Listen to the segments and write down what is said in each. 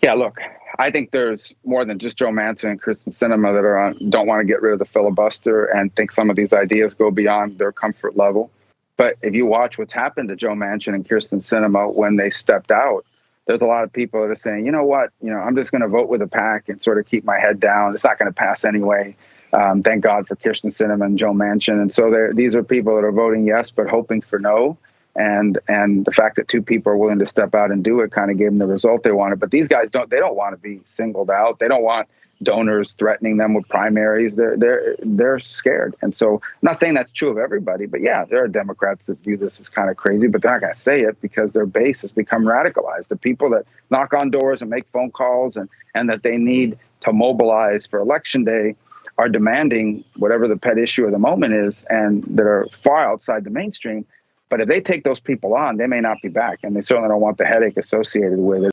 Yeah, look, I think there's more than just Joe Manchin and Kyrsten Sinema that don't want to get rid of the filibuster and think some of these ideas go beyond their comfort level. But if you watch what's happened to Joe Manchin and Kyrsten Sinema when they stepped out, there's a lot of people that are saying, you know what, I'm just going to vote with the pack and sort of keep my head down. It's not going to pass anyway. Thank God for Kyrsten Sinema and Joe Manchin. And so these are people that are voting yes, but hoping for no. And the fact that two people are willing to step out and do it kind of gave them the result they wanted. But these guys don't want to be singled out. They don't want donors threatening them with primaries. They're scared. And so I'm not saying that's true of everybody, but yeah, there are Democrats that view this as kind of crazy, but they're not going to say it because their base has become radicalized. The people that knock on doors and make phone calls and that they need to mobilize for election day are demanding whatever the pet issue of the moment is, and that are far outside the mainstream. But if they take those people on, they may not be back, and they certainly don't want the headache associated with it.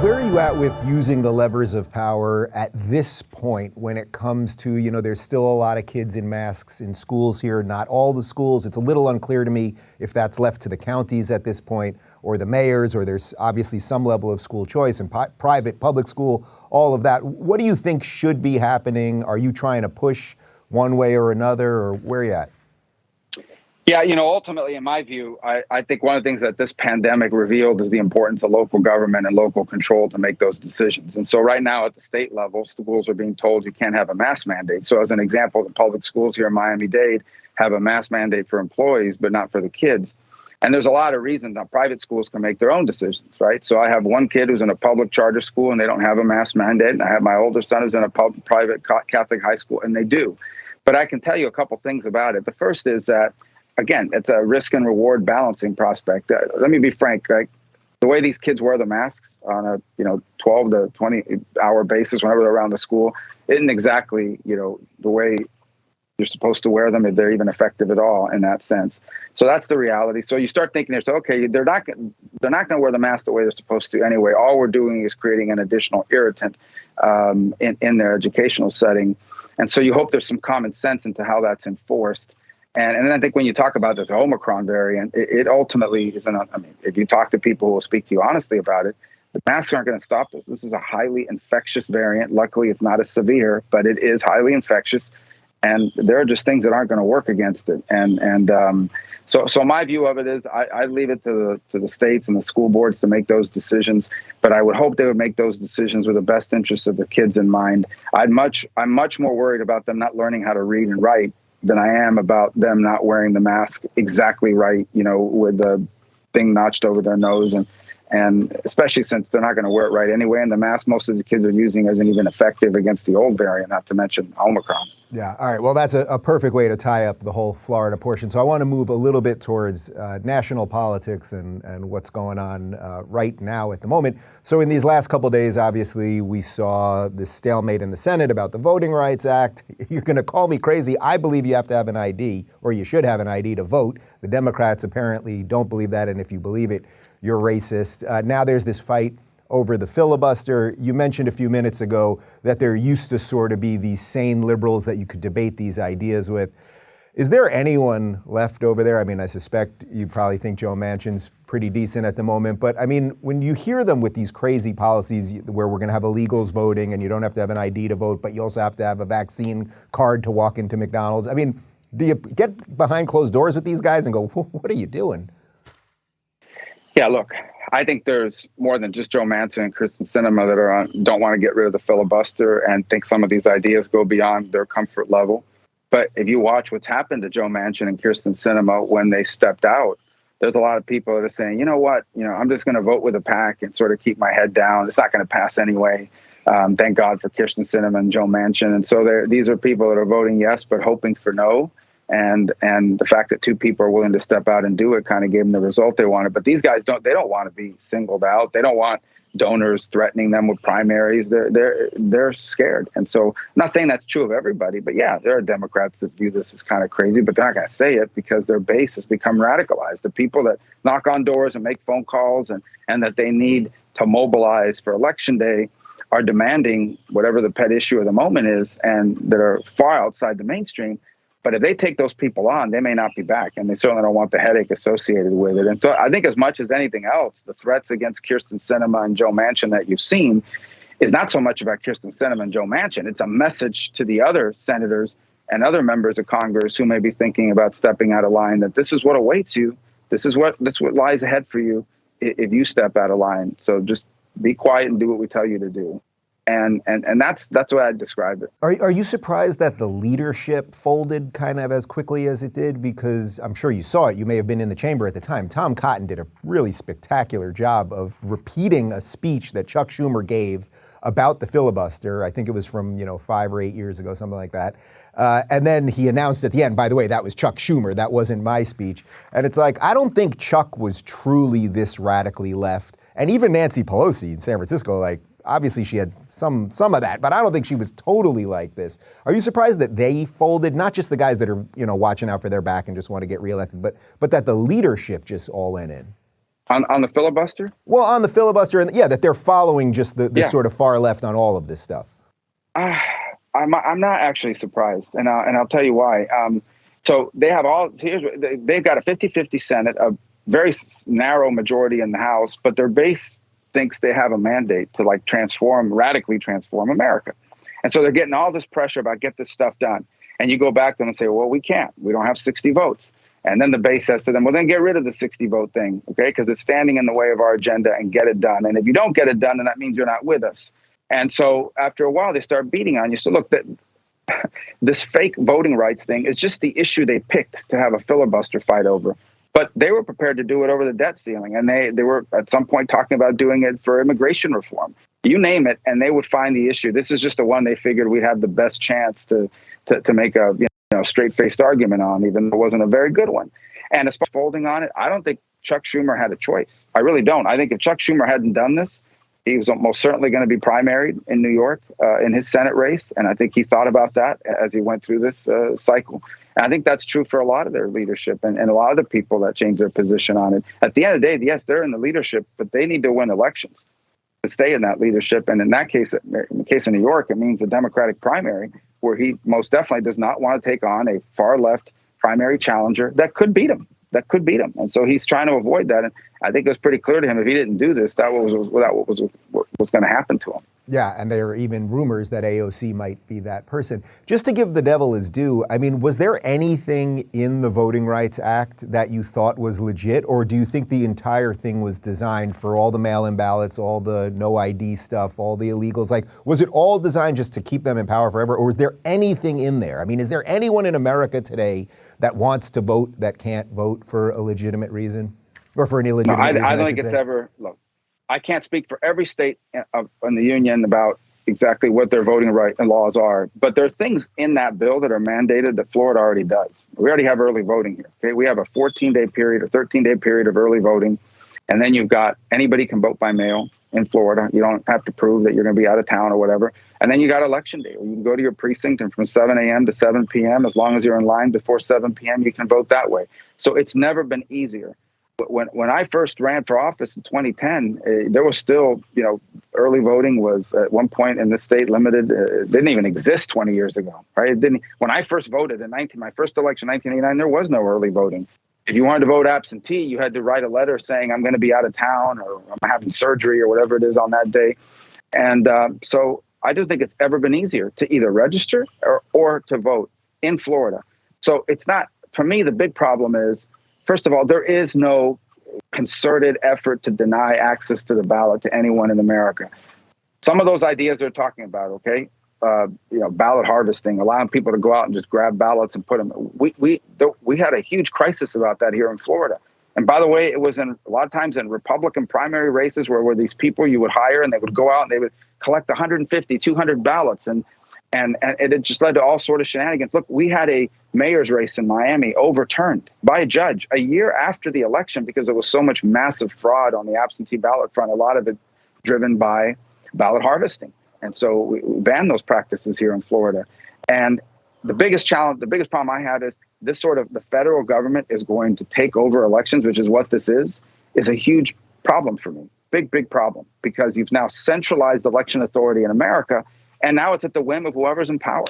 Where are you at with using the levers of power at this point when it comes to, there's still a lot of kids in masks in schools here, not all the schools. It's a little unclear to me if that's left to the counties at this point or the mayors, or there's obviously some level of school choice and private, public school, all of that. What do you think should be happening? Are you trying to push one way or another, or where are you at? Yeah, ultimately, in my view, I think one of the things that this pandemic revealed is the importance of local government and local control to make those decisions. And so right now at the state level, schools are being told you can't have a mask mandate. So as an example, the public schools here in Miami-Dade have a mask mandate for employees, but not for the kids. And there's a lot of reasons that private schools can make their own decisions, right? So I have one kid who's in a public charter school and they don't have a mask mandate. And I have my older son who's in a private Catholic high school and they do. But I can tell you a couple things about it. The first is that, again, it's a risk and reward balancing prospect. Let me be frank, right? The way these kids wear the masks on a 12 to 20 hour basis whenever they're around the school isn't exactly the way you're supposed to wear them, if they're even effective at all in that sense. So that's the reality. So you start thinking, okay, they're not going to wear the mask the way they're supposed to anyway. All we're doing is creating an additional irritant in their educational setting. And so you hope there's some common sense into how that's enforced. And then I think when you talk about this Omicron variant, it ultimately isn't. If you talk to people who will speak to you honestly about it, the masks aren't going to stop this. This is a highly infectious variant. Luckily, it's not as severe, but it is highly infectious. And there are just things that aren't going to work against it. So my view of it is I leave it to the states and the school boards to make those decisions. But I would hope they would make those decisions with the best interest of the kids in mind. I'm much more worried about them not learning how to read and write than I am about them not wearing the mask exactly right, with the thing notched over their nose. And especially since they're not going to wear it right anyway. And the mask most of the kids are using isn't even effective against the old variant, not to mention Omicron. Yeah. All right. Well, that's a perfect way to tie up the whole Florida portion. So I want to move a little bit towards national politics and what's going on right now at the moment. So in these last couple of days, obviously, we saw this stalemate in the Senate about the Voting Rights Act. You're going to call me crazy. I believe you have to have an ID, or you should have an ID to vote. The Democrats apparently don't believe that. And if you believe it, you're racist. Now there's this fight over the filibuster. You mentioned a few minutes ago that there used to sort of be these sane liberals that you could debate these ideas with. Is there anyone left over there? I mean, I suspect you probably think Joe Manchin's pretty decent at the moment. But I mean, when you hear them with these crazy policies where we're going to have illegals voting and you don't have to have an ID to vote, but you also have to have a vaccine card to walk into McDonald's. I mean, do you get behind closed doors with these guys and go, what are you doing? Yeah, look, I think there's more than just Joe Manchin and Kyrsten Sinema that don't want to get rid of the filibuster and think some of these ideas go beyond their comfort level. But if you watch what's happened to Joe Manchin and Kyrsten Sinema when they stepped out, there's a lot of people that are saying, you know what, I'm just going to vote with the pack and sort of keep my head down. It's not going to pass anyway. Thank God for Kyrsten Sinema and Joe Manchin. And so these are people that are voting yes, but hoping for no. And the fact that two people are willing to step out and do it kind of gave them the result they wanted. But these guys don't want to be singled out. They don't want donors threatening them with primaries. They're scared. And so I'm not saying that's true of everybody, but yeah, there are Democrats that view this as kind of crazy, but they're not going to say it because their base has become radicalized. The people that knock on doors and make phone calls and that they need to mobilize for election day are demanding whatever the pet issue of the moment is, and that are far outside the mainstream. But if they take those people on, they may not be back, and they certainly don't want the headache associated with it. And so I think as much as anything else, the threats against Kyrsten Sinema and Joe Manchin that you've seen is not so much about Kyrsten Sinema and Joe Manchin. It's a message to the other senators and other members of Congress who may be thinking about stepping out of line that this is what awaits you. This is what lies ahead for you if you step out of line. So just be quiet and do what we tell you to do. And that's the way I'd describe it. Are you surprised that the leadership folded kind of as quickly as it did? Because I'm sure you saw it. You may have been in the chamber at the time. Tom Cotton did a really spectacular job of repeating a speech that Chuck Schumer gave about the filibuster. I think it was from 5 or 8 years ago, something like that. And then he announced at the end, by the way, that was Chuck Schumer. That wasn't my speech. And it's like, I don't think Chuck was truly this radically left. And even Nancy Pelosi in San Francisco, obviously she had some of that, but I don't think she was totally like this. Are you surprised that they folded? Not just the guys that are, watching out for their back and just want to get reelected, but that the leadership just all went in. On the filibuster? Well, on the filibuster, and that they're following just the sort of far left on all of this stuff. I'm not actually surprised, and I'll tell you why. So they have they've got a 50-50 Senate, a very narrow majority in the House, but their base thinks they have a mandate to radically transform America. And so they're getting all this pressure about get this stuff done. And you go back to them and say, well, we can't. We don't have 60 votes. And then the base says to them, well, then get rid of the 60 vote thing, okay? Because it's standing in the way of our agenda, and get it done. And if you don't get it done, then that means you're not with us. And so after a while, they start beating on you. So look, this fake voting rights thing is just the issue they picked to have a filibuster fight over. But they were prepared to do it over the debt ceiling. And they were at some point talking about doing it for immigration reform. You name it, and they would find the issue. This is just the one they figured we'd have the best chance to make a straight-faced argument on, even though it wasn't a very good one. And as far as folding on it, I don't think Chuck Schumer had a choice. I really don't. I think if Chuck Schumer hadn't done this, he was most certainly going to be primaried in New York in his Senate race. And I think he thought about that as he went through this cycle. And I think that's true for a lot of their leadership and a lot of the people that change their position on it. At the end of the day, yes, they're in the leadership, but they need to win elections to stay in that leadership. And in that case, in the case of New York, it means a Democratic primary where he most definitely does not want to take on a far left primary challenger that could beat him. And so he's trying to avoid that. And I think it was pretty clear to him if he didn't do this, that was going to happen to him. Yeah, and there are even rumors that AOC might be that person. Just to give the devil his due, I mean, was there anything in the Voting Rights Act that you thought was legit, or do you think the entire thing was designed for all the mail-in ballots, all the no ID stuff, all the illegals? Was it all designed just to keep them in power forever, or was there anything in there? I mean, is there anyone in America today that wants to vote that can't vote for a legitimate reason, or for an illegitimate reason? I don't think it's ever, look, I can't speak for every state in the union about exactly what their voting right and laws are, but there are things in that bill that are mandated that Florida already does. We already have early voting here. Okay, we have a 14-day period or 13-day period of early voting, and then you've got anybody can vote by mail in Florida. You don't have to prove that you're going to be out of town or whatever. And then you got election day, where you can go to your precinct, and from 7 a.m. to 7 p.m., as long as you're in line before 7 p.m., you can vote that way. So it's never been easier. When I first ran for office in 2010, there was still, early voting was at one point in the state limited. It didn't even exist 20 years ago, right? It didn't. When I first voted in my first election, 1989, there was no early voting. If you wanted to vote absentee, you had to write a letter saying I'm going to be out of town or I'm having surgery or whatever it is on that day. And so I don't think it's ever been easier to either register or to vote in Florida. So it's not, for me, the big problem is, first of all, there is no concerted effort to deny access to the ballot to anyone in America. Some of those ideas they're talking about, okay, ballot harvesting, allowing people to go out and just grab ballots and put them. We had a huge crisis about that here in Florida. And by the way, it was a lot of times in Republican primary races where these people you would hire and they would go out and they would collect 150, 200 ballots. And it just led to all sort of shenanigans. Look, we had a mayor's race in Miami overturned by a judge a year after the election because there was so much massive fraud on the absentee ballot front, a lot of it driven by ballot harvesting. And so we banned those practices here in Florida. And the biggest challenge, the biggest problem I have is this sort of the federal government is going to take over elections, which is what this is a huge problem for me. Big problem, because you've now centralized election authority in America. And now it's at the whim of whoever's in power.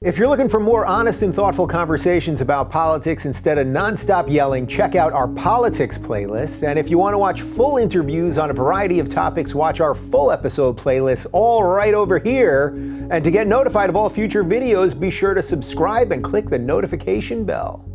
If you're looking for more honest and thoughtful conversations about politics instead of nonstop yelling, check out our politics playlist. And if you want to watch full interviews on a variety of topics, watch our full episode playlist all right over here. And to get notified of all future videos, be sure to subscribe and click the notification bell.